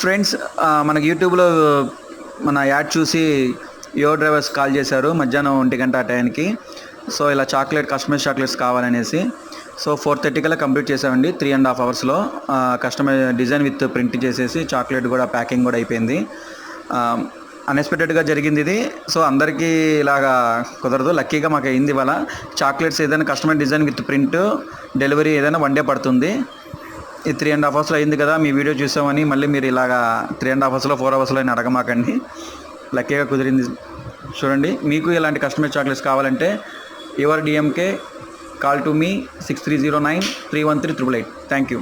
Friends, మనకి యూట్యూబ్లో మన యాడ్ చూసి యువర్ డ్రైవర్స్ కాల్ చేశారు మధ్యాహ్నం 1 గంట ఆ టైంకి. సో ఇలా కస్టమైజ్ చాక్లెట్స్ కావాలనేసి. సో 4:30 కల్లా కంప్లీట్ చేసామండి. 3.5 అవర్స్లో కస్టమైజ్ డిజైన్ విత్ ప్రింట్ చేసేసి చాక్లెట్ కూడా ప్యాకింగ్ కూడా అయిపోయింది. అన్ఎక్స్పెక్టెడ్గా జరిగింది ఇది. సో అందరికీ ఇలాగా కుదరదు, లక్కీగా మాకు అయింది ఇవాళ. చాక్లెట్స్ ఏదైనా customise design with print delivery ఏదైనా 1 డే పడుతుంది. ఈ 3.5 అవర్స్లో అయింది కదా, మీ వీడియో చూసామని మళ్ళీ మీరు ఇలాగా 3.5 అవర్స్లో 4 అవర్స్లో అని అడగమాకండి. లక్కీగా కుదిరింది. చూడండి, మీకు ఇలాంటి కస్టమైజ్ చాక్లెట్స్ కావాలంటే your DMK call to me 6309 313 888. Thank you.